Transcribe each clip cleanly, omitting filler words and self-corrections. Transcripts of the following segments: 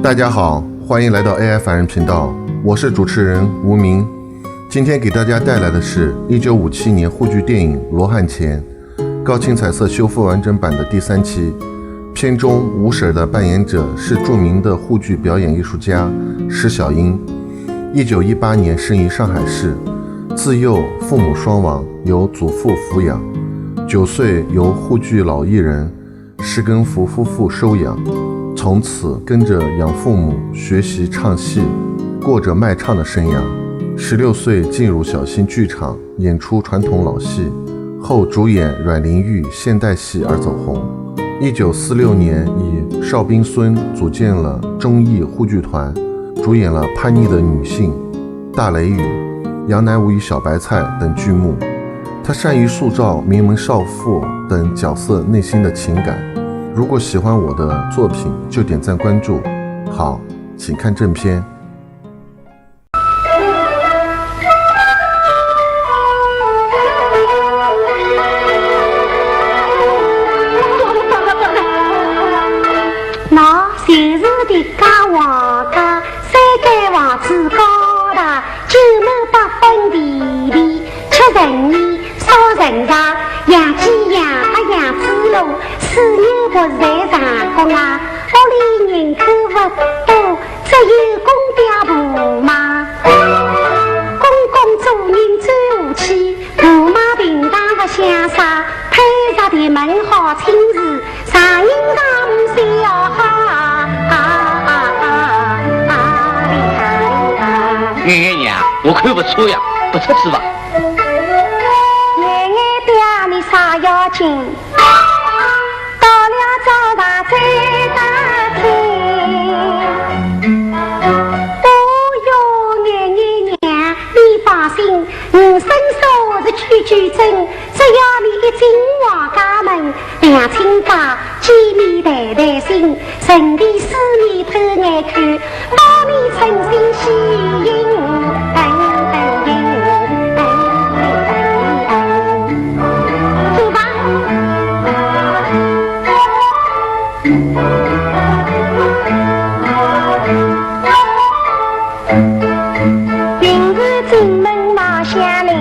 大家好，欢迎来到 AI 凡人频道，我是主持人吴明。今天给大家带来的是1957年沪剧电影《罗汉钱》高清彩色修复完整版的第3期。片中吴婶的扮演者是著名的沪剧表演艺术家施小英。1918年生于上海市，自幼父母双亡，由祖父抚养。9岁由沪剧老艺人施根福夫妇收养，从此跟着养父母学习唱戏，过着卖唱的生涯。16岁进入小型剧场演出传统老戏，后主演阮玲玉现代戏而走红。1946年以邵兵孙组建了中艺沪剧团，主演了《叛逆的女性》《大雷雨》《杨乃武与小白菜》等剧目。他善于塑造名门少妇等角色内心的情感。如果喜欢我的作品，就点赞关注。好，请看正片。那昔日的家王家，三间房子高大，9亩8分地皮，吃人米，烧人茶，养鸡养鸭养猪肉，4牛不在上工啊，屋里人口不多，只有公爹婆妈。公公做人最和气，婆妈平常不相杀，配着的门好亲事，上人家不笑哈。爷爷娘，我看不错呀，不出去吧。爷爷爹，你啥要紧？到了早上再打听。哦哟，爷爷娘，你放心，我身手是句句真，只要你一进王家门，两亲家见面谈谈心，人地私密偷眼看，帮你诚心喜迎。走吧。平日进门闹相邻，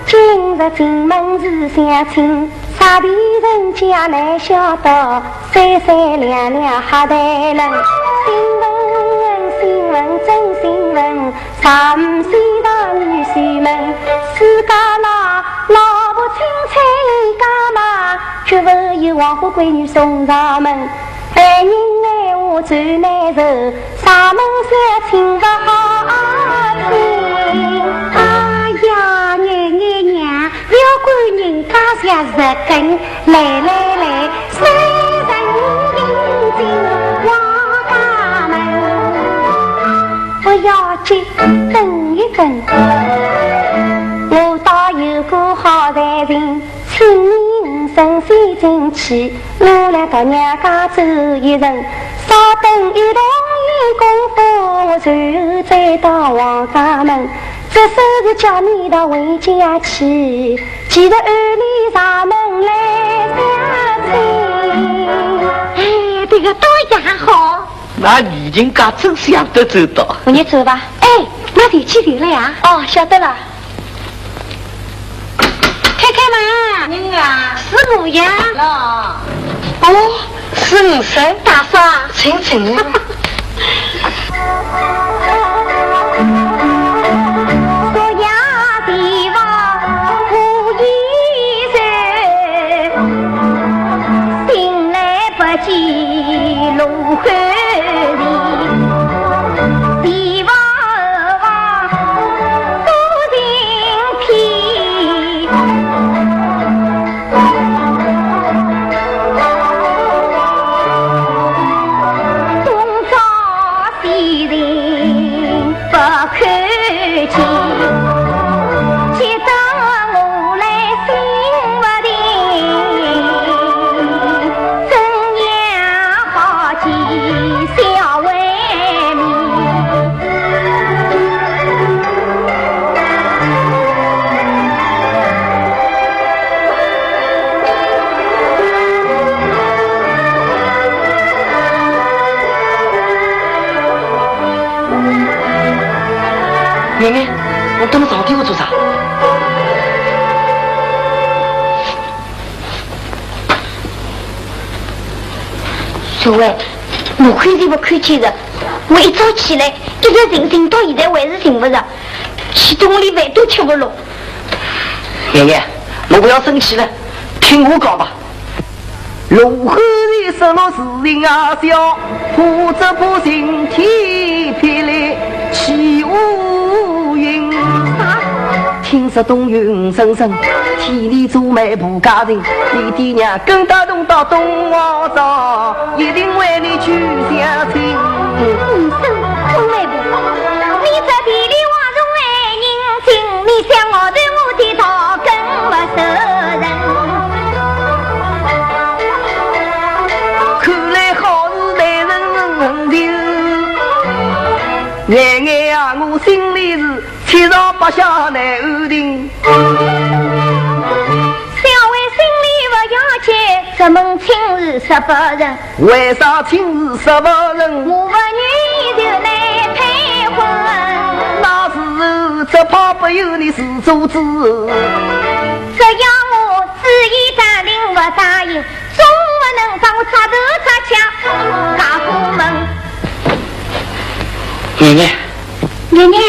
今日进门是相亲，啥别人家难晓得，三三两两哈谈论。新闻真新闻，15岁的女婿们，自家老婆清彩家嘛，绝不有黄花闺女送上门。爱人爱我最难受，上门相亲不好听。哎呀，爷娘，不要管人家下日根，来，三人迎进王家门。不要紧，等一等，我倒有个好财人，请你5身进去，我俩到娘家走一程，稍等一动一功夫，我随后再到王家门。这手是叫你到回家去，记得按理上门来相亲。哎，这个多也好。那女人家真想得周到。你走吧。哎，那电器停了呀？哦，晓得了。开门。人啊，是我呀。老，哦，是你谁？大嫂，请啊。说呀地方无一人，醒来不见龙汉里，地方多人批。东爷爷，我等了上天我做啥？小伟，我看见不看见的，我一早起来，一直寻到现在还是寻不着，去东里饭都吃不落。爷爷，我不要生气了，听我讲吧。龙河里失落事情啊小，负责不行天霹雳起乌云。听说东云声声，天里做媒不家人，你爹娘跟打动到东王庄，一定为你去相亲。你生东媒不，你这地里话中爱人情，你想我对我的讨更不受人。看来好事待人情，眼眼啊，我心里是七上八下难安定。小伟心里不要紧，这门亲事十八人，为啥亲事十八人？我不愿意就来配婚。那时候只怕不由你自作主。只要我旨意答应不答应，总不能把我插头插枪嫁过门。爷爷，爷爷，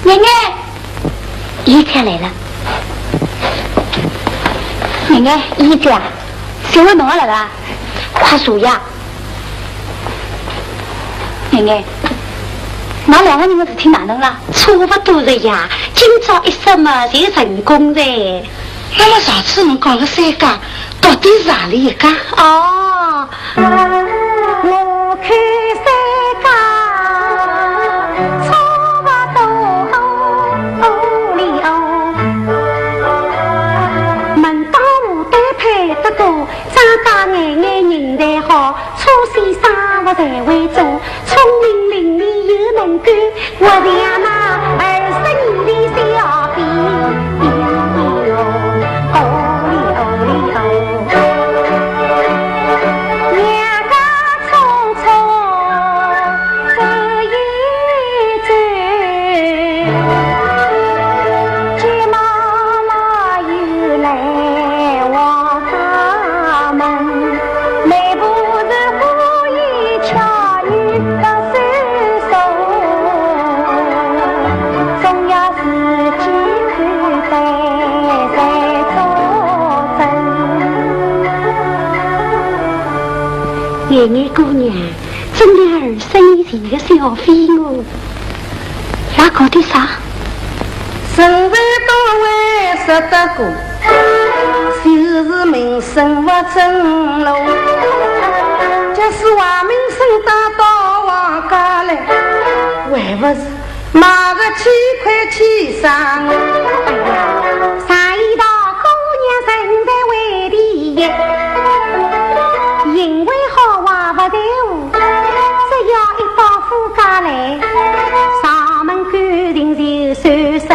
爷爷，姨才来了。爷爷，姨子啊，小伟忙了吧？快说呀！爷爷，那两个人的事情哪能了？差不多了呀，今朝一说嘛就成功了。那么上次侬讲了三家，到底是哪里一家？哦，我看三家差不多里哦，门当户对配得多，长大眼眼人才好，初先生活才会做，聪明伶俐有能干，我像那20年的小兵。爷爷姑娘，真的20年前的小飞蛾，哪搞的啥？身为多位识得过，就是名声不正路。假使话名声打到王家来，还不是买个7块钱裳？上一道姑娘身在为第一，因为好话不对话，只要一到夫家来，上门赶定就算数。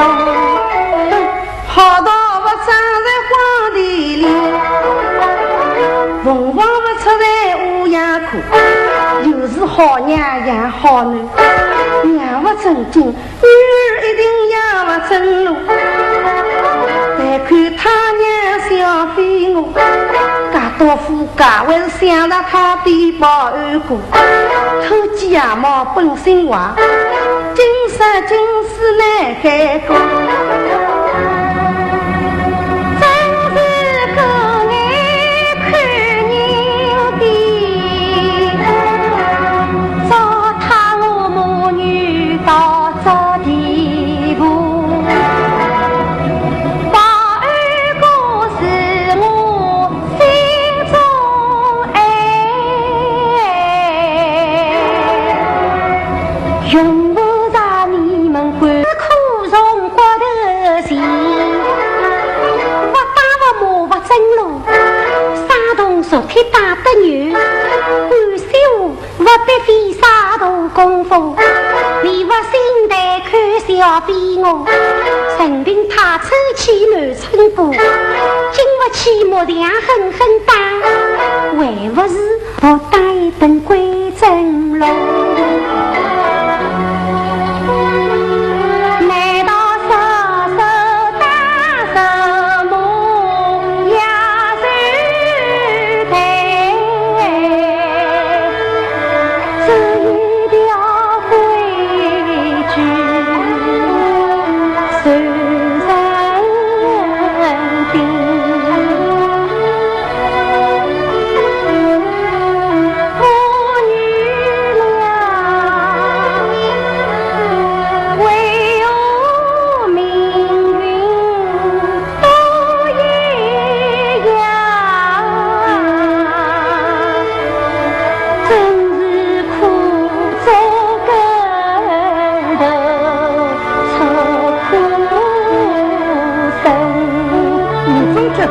好到不长在荒地里，凤凰不出在乌鸦壳，又是好娘养好男，养不正经，女儿一定养不正路。再看他娘小飞蛾，嫁到夫家还是想着他的保安哥，偷鸡鸭毛本性坏，今生今世难改过。用不着你们管苦从骨头前，不打不骂不正路，山东昨天打得牛，关心我不必费啥大功夫，你不心态看小飞蛾，陈平他抽起满春波，经不起木匠狠狠打，还不是我打一顿归正路。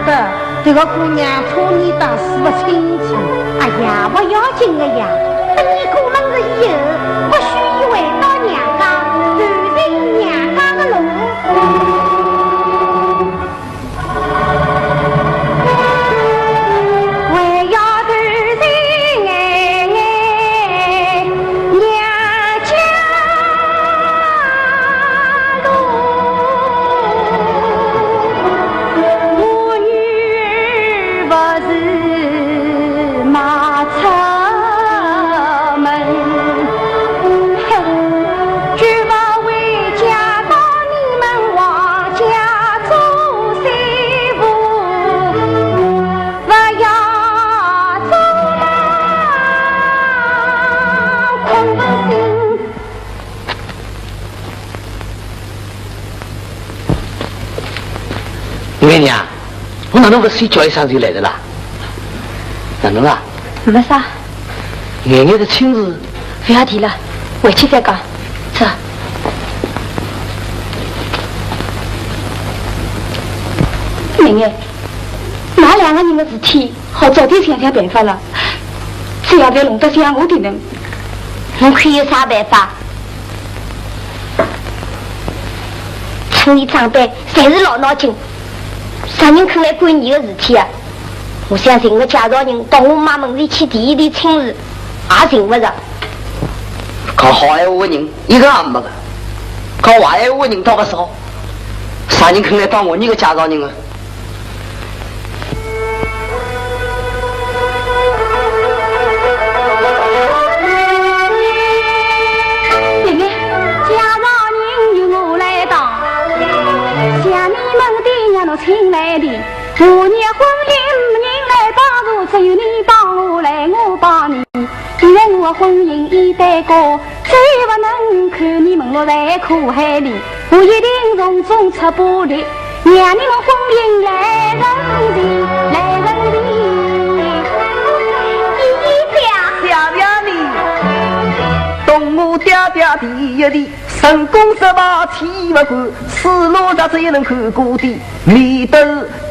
得这个姑娘怕你当死不清楚。哎呀，不要紧的呀，等你过门子以后，不须回到娘家，走进娘家的路。月娘，我哪能不睡觉一上就来的啦？哪能啊？没啥，爷爷的亲事不要提了，回去再讲。走。妹妹，那两个人的事体，好早点想想办法了。只要别弄得像我的人，我可以有啥办法？村里长辈侪是老闹劲。啥人肯来管你的事体啊？我想寻个介绍人到我妈门里去提一提亲事，也寻不着。讲好闲话的人一个也没个，讲坏闲话的人倒不少。啥人肯来当我你个介绍人啊？妹妹，介绍人由我来当，像你们的让我请来的。我娘婚姻没人来帮助，只有你帮我来，我帮你。因为我婚姻已待过，再不能看你们落在苦海里。我一定从中出把力，让你们婚姻来人情，来人情。谢谢你，动我爹爹第一地，成功失败气不管，死路只只也能看过的，里头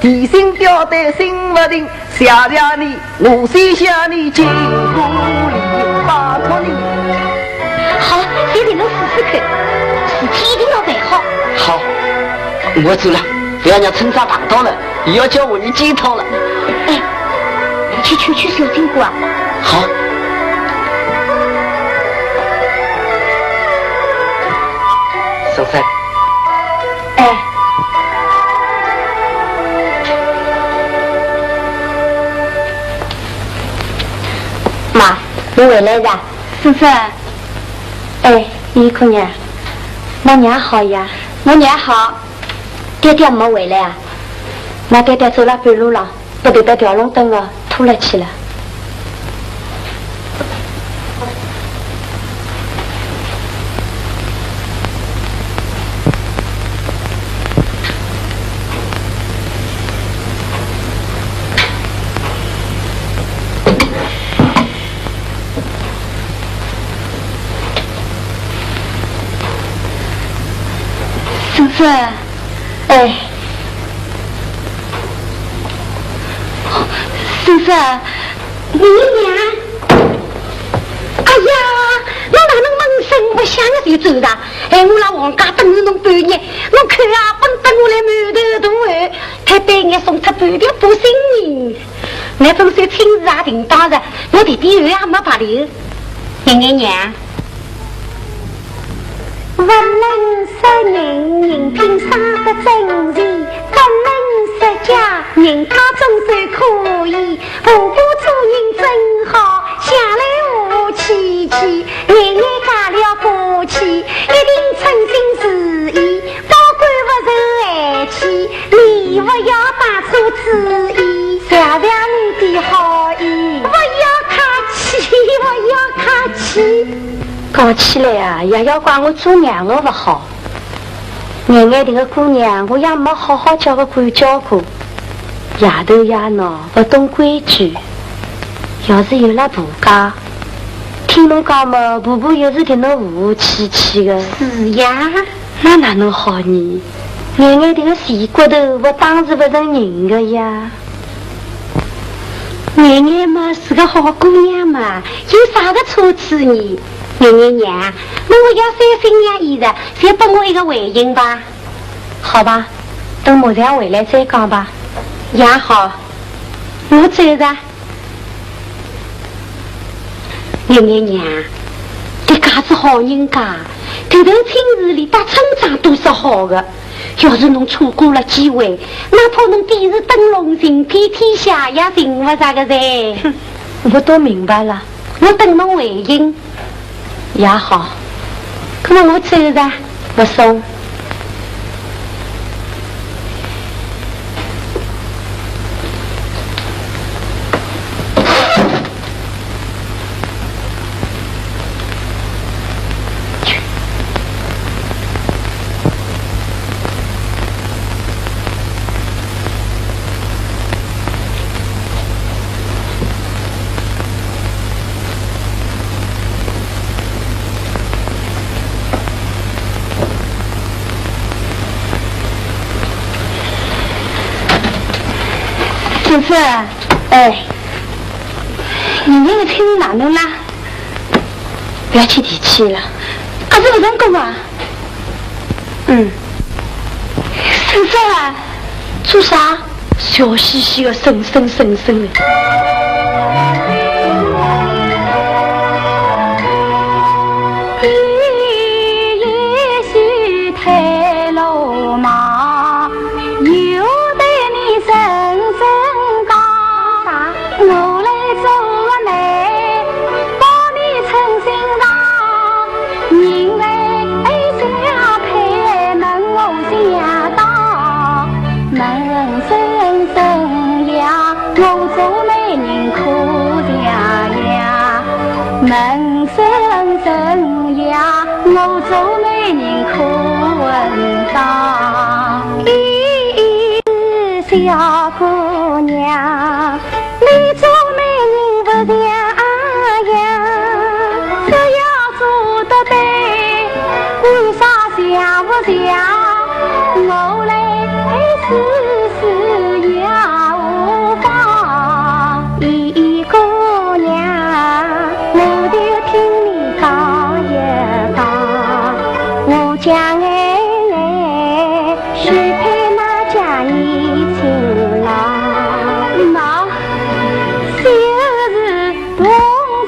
提心吊胆心不定。谢谢你，我先向你进宫里，拜托你。好，现在能试试看，事体一定要办好。好，我走了，不要让村长碰到了，也要叫我你检讨了。哎，去劝劝小金姑啊。好。生生。哎。妈，你回来了？婶婶。哎，你姑娘，我娘好呀。我娘好。爹爹没回来啊？那爹爹走了半路了，不得把吊笼灯了拖了去了。婶婶，哎，婶婶，你娘，哎呀，我哪能闷声不响的就走的？哎，我来王家等侬半日，我看啊，本等我来满头大汗，才半夜送出半条不幸命。那本算亲事也定当着，我弟弟也没白留。娘娘。不能说人人品生得真善，不能说家人他总算可以。婆婆做人真好，想来和气气，眼眼嫁了过去，一定诚心实意，保管不受害气，你不要打错主意，谢谢你的好意，不要客气，不要客气。搞起来啊，也要怪我做娘的不好。眼眼这个姑娘，我也没好好叫个管教过，丫头也闹，不懂规矩。要是有了婆家，听侬讲嘛，婆婆又是对侬和和气气的。是呀，那哪能好呢？眼眼这个细骨头，我当时不成人的呀。眼眼嘛是个好姑娘嘛，有啥个错处呢？眼眼娘，那我要三心两意的，先帮我一个回应吧。好吧，等马上回来再讲吧。也好，我走着。眼眼娘，这家是好人家，这头亲事里打村长都是好的。要是侬错过了机会，哪怕侬第日灯笼行遍天下，也行不啥个噻。我都明白了，我等侬回应也好。那么我走着，不送。叔父，哎，你那个亲哪能啦？不要去提气了，可是我能够啊。叔父啊，做啥？笑嘻嘻的，声声的。门生呀，我做美人可闻到。小姑娘，你做美人不像样，只要做得对，为啥想不想？我来试试也无妨。一姑娘，我就听你讲一讲，我将爱许配那家一情郎，那就是同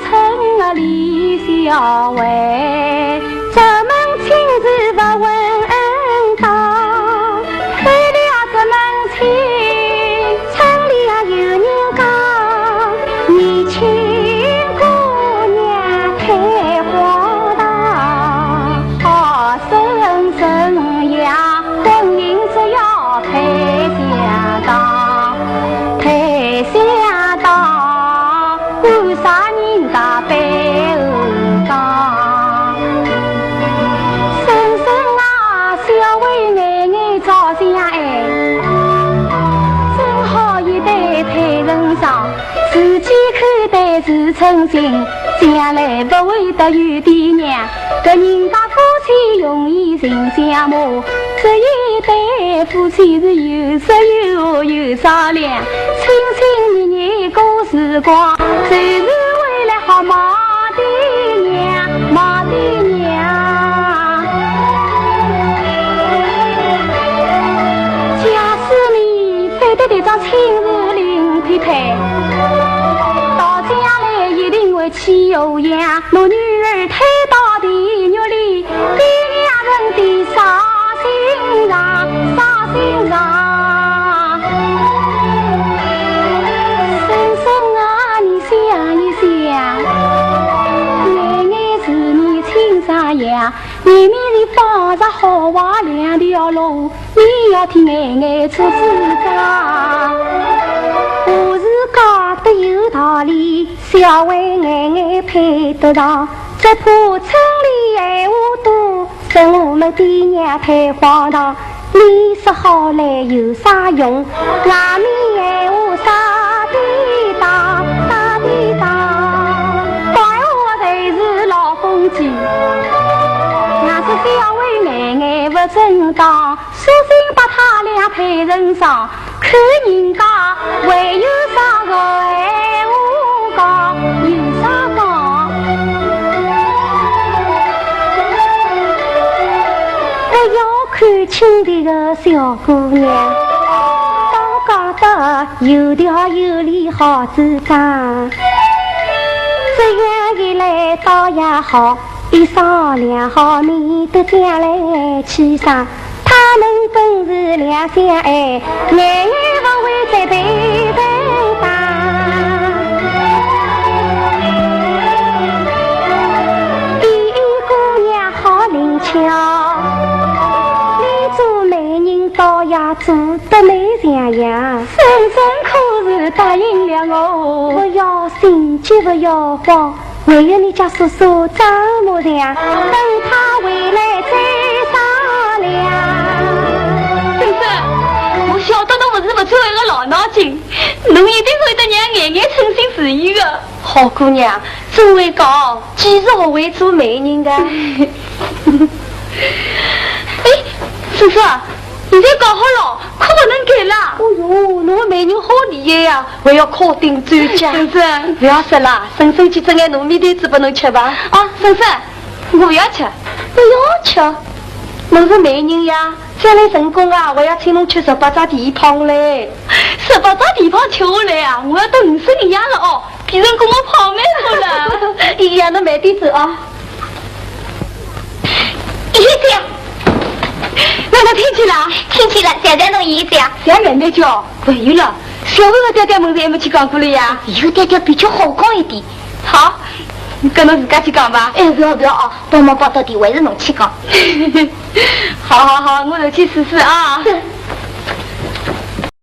村的李小薇，咱们亲自不问当，为了这门亲，村里啊有人讲，年轻姑娘太荒唐，好生呀，婚姻只要配相当，配相当，为啥人家背后讲？深深啊，小薇眼眼照相爱，真好一对配人上，自己看待是称心，将来不会得有爹娘，这人家夫妻容易成相骂，这一对夫妻是有说有话有商量，亲亲热热过时光，就是为了好骂爹娘，骂爹娘。假使你非得张亲事另匹配，到将来一定会气鸳鸯，我女儿推到地狱里，爹娘人的伤心上，伤心上。深深啊，你想一想，眼眼是你亲生呀，面面的放着好话两条路，你要听眼眼出主张。我是讲得有道理，小为眼眼配得上，只怕村里闲话多，说我们爹娘太荒唐。你说好来有啥用？外面闲话啥地当，啥地当，怪我才是老风景。俺是小为眼眼不正当，索性把配人上，看人家还有啥个闲话讲，有啥讲？我要看清这个小姑娘，当家的有条有理好主张，这样一来倒也好。一商量好，免得将来起上。他们本是两相爱，眼眼不会再对对打。一姑娘好灵巧，你做媒人倒也做得美像样。婶婶可是答应了我，不要心急不要慌。还有你家叔叔张木匠，等他回来再商量。婶婶，我晓得侬不是不错一个老脑筋，侬一定会得让眼眼称心如意的。好姑娘，真会讲，几时学会做媒人的？哎，叔叔，现在搞好了，可不能改了。哦哟，侬媒人好厉害呀！我要考顶专家。婶婶，不要说了，婶婶去蒸眼糯米团子拨侬吃吧。啊，婶婶，我要吃。不要吃，侬是媒人呀，将来成功啊，我要请侬吃18只地胖嘞。18只地胖吃下来啊，我要到50年了哦，别人跟我胖蛮多了。一样的慢点走啊。一下。那我听见了，听见了，现在侬一讲，小妹妹叫，还有了，小薇和爹爹们还没去讲过了呀？有爹爹比较好讲一点。好，你跟侬自家去讲吧。哎，不要哦，帮忙报到底，还是侬去讲。好，我就去试试啊。